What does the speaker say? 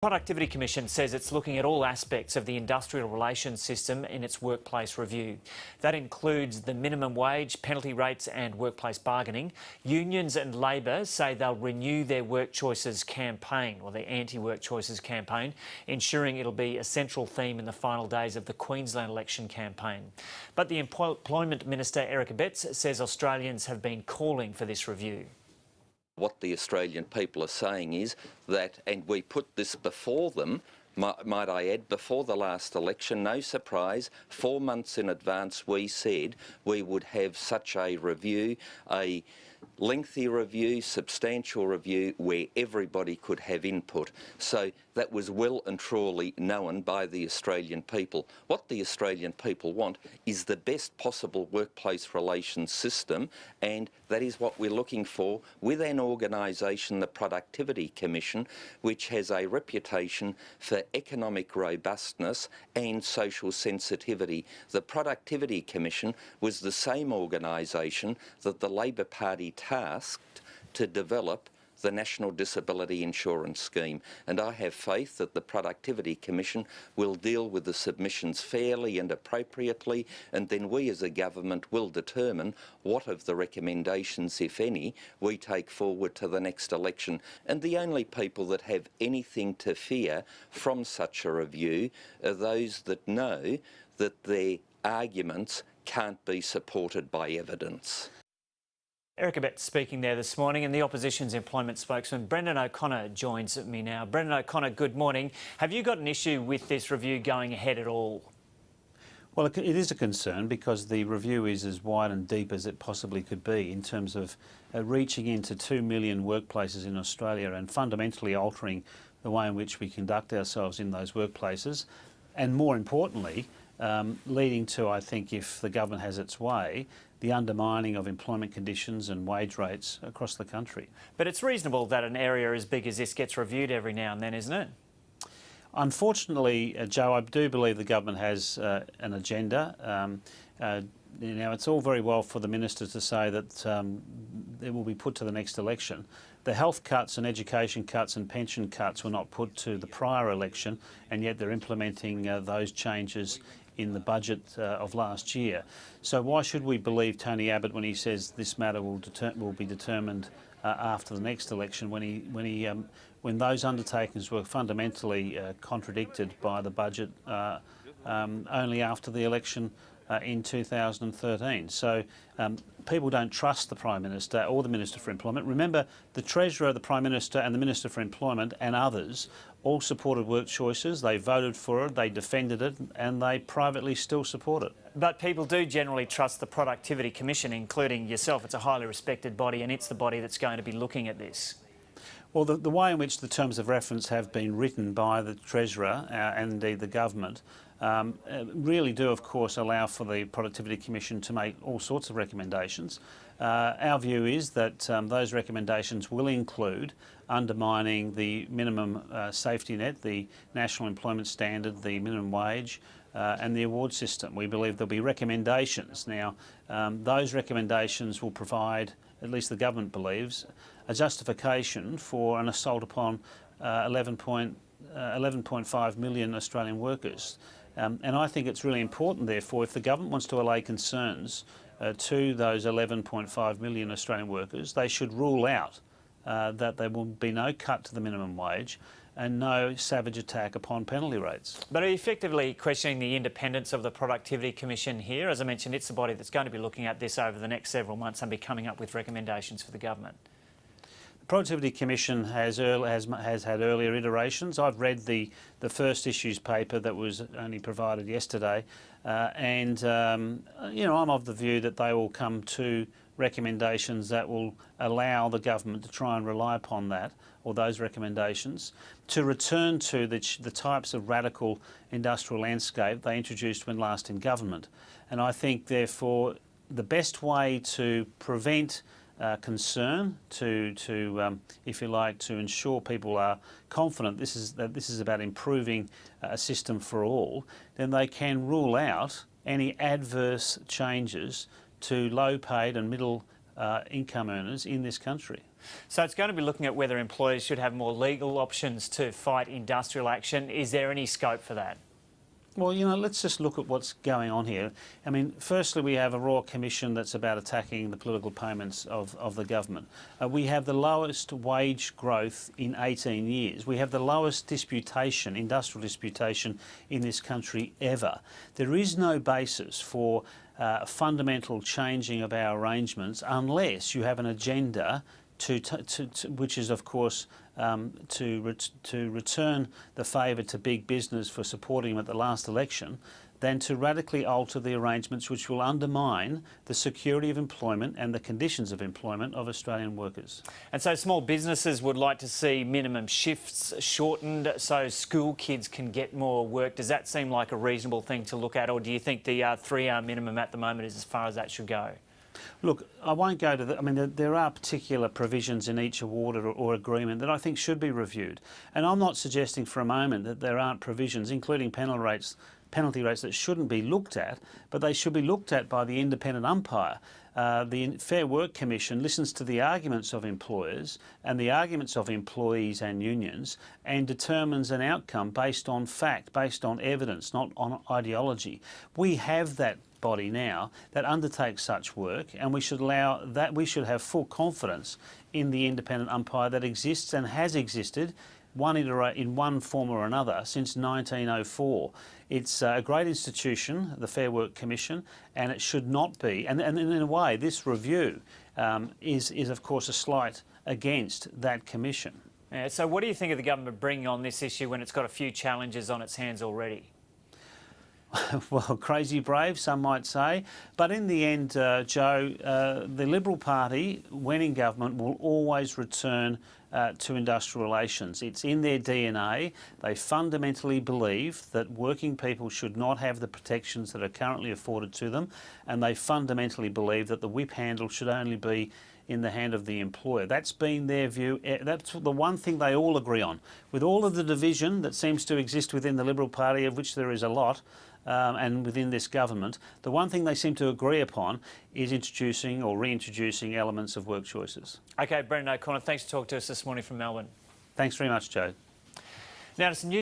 Productivity Commission says it's looking at all aspects of the industrial relations system in its workplace review. That includes the minimum wage, penalty rates and workplace bargaining. Unions and Labor say they'll renew their WorkChoices campaign, or their anti-WorkChoices campaign, ensuring it'll be a central theme in the final days of the Queensland election campaign. But the Employment Minister, Eric Abbott, says Australians have been calling for this review. What the Australian people are saying is that, and we put this before them, might I add, before the last election, no surprise, 4 months in advance we said we would have such a review, a lengthy review, substantial review where everybody could have input. So that was well and truly known by the Australian people. What the Australian people want is the best possible workplace relations system, and that is what we're looking for with an organisation, the Productivity Commission, which has a reputation for economic robustness and social sensitivity. The Productivity Commission was the same organisation that the Labor Party tasked to develop the National Disability Insurance Scheme, and I have faith that the Productivity Commission will deal with the submissions fairly and appropriately, and then we as a government will determine what of the recommendations, if any, we take forward to the next election. And the only people that have anything to fear from such a review are those that know that their arguments can't be supported by evidence. Eric Abbott speaking there this morning, and the opposition's employment spokesman Brendan O'Connor joins me now. Brendan O'Connor, good morning. Have you got an issue with this review going ahead at all? Well, it is a concern because the review is as wide and deep as it possibly could be in terms of reaching into 2 million workplaces in Australia and fundamentally altering the way in which we conduct ourselves in those workplaces, and more importantly, leading to, I think, if the government has its way, the undermining of employment conditions and wage rates across the country. But it's reasonable that an area as big as this gets reviewed every now and then, isn't it? Unfortunately, Joe, I do believe the government has an agenda. Now, it's all very well for the minister to say that it will be put to the next election. The health cuts and education cuts and pension cuts were not put to the prior election, and yet they're implementing those changes in the budget of last year. So why should we believe Tony Abbott when he says this matter will be determined after the next election, when those undertakings were fundamentally contradicted by the budget only after the election in 2013. So people don't trust the Prime Minister or the Minister for Employment. Remember, the Treasurer, the Prime Minister and the Minister for Employment and others all supported WorkChoices. They voted for it, they defended it, and they privately still support it. But people do generally trust the Productivity Commission, including yourself. It's a highly respected body, and it's the body that's going to be looking at this. Well, the way in which the terms of reference have been written by the Treasurer and indeed the government really do, of course, allow for the Productivity Commission to make all sorts of recommendations. Our view is that those recommendations will include undermining the minimum safety net, the National Employment Standard, the minimum wage and the award system. We believe there'll be recommendations. Now, those recommendations will provide, at least the government believes, a justification for an assault upon 11.5 million Australian workers. And I think it's really important, therefore, if the government wants to allay concerns to those 11.5 million Australian workers, they should rule out that there will be no cut to the minimum wage and no savage attack upon penalty rates. But are you effectively questioning the independence of the Productivity Commission here? As I mentioned, it's the body that's going to be looking at this over the next several months and be coming up with recommendations for the government. The Productivity Commission has had earlier iterations. I've read the first issues paper that was only provided yesterday, and you know, I'm of the view that they will come to recommendations that will allow the government to try and rely upon that, or those recommendations, to return to the types of radical industrial landscape they introduced when last in government. And I think, therefore, the best way to prevent concern, if you like, to ensure people are confident that this is about improving a system for all, then they can rule out any adverse changes to low-paid and middle income earners in this country. So it's going to be looking at whether employers should have more legal options to fight industrial action. Is there any scope for that? Well, let's just look at what's going on here. I mean, firstly, we have a Royal Commission that's about attacking the political payments of the government. We have the lowest wage growth in 18 years. We have the lowest disputation, industrial disputation in this country ever. There is no basis for fundamental changing of our arrangements unless you have an agenda which is, of course, to return the favour to big business for supporting them at the last election, than to radically alter the arrangements which will undermine the security of employment and the conditions of employment of Australian workers. And so small businesses would like to see minimum shifts shortened so school kids can get more work. Does that seem like a reasonable thing to look at, or do you think the 3-hour minimum at the moment is as far as that should go? Look, I won't go to I mean, there are particular provisions in each award or agreement that I think should be reviewed. And I'm not suggesting for a moment that there aren't provisions, including penalty rates that shouldn't be looked at, but they should be looked at by the independent umpire. The Fair Work Commission listens to the arguments of employers and the arguments of employees and unions and determines an outcome based on fact, based on evidence, not on ideology. We have that body now that undertakes such work, and we should allow that. We should have full confidence in the independent umpire that exists and has existed in one form or another since 1904. It's a great institution, the Fair Work Commission, and it should not be. And in a way, this review is of course a slight against that commission. Yeah, so what do you think of the government bringing on this issue when it's got a few challenges on its hands already? Well, crazy brave, some might say. But in the end, Joe, the Liberal Party, when in government, will always return to industrial relations. It's in their DNA. They fundamentally believe that working people should not have the protections that are currently afforded to them, and they fundamentally believe that the whip handle should only be in the hand of the employer. That's been their view. That's the one thing they all agree on. With all of the division that seems to exist within the Liberal Party, of which there is a lot, and within this government, the one thing they seem to agree upon is introducing or reintroducing elements of work choices. OK, Brendan O'Connor, thanks for talking to us this morning from Melbourne. Thanks very much, Joe. Now, to some news.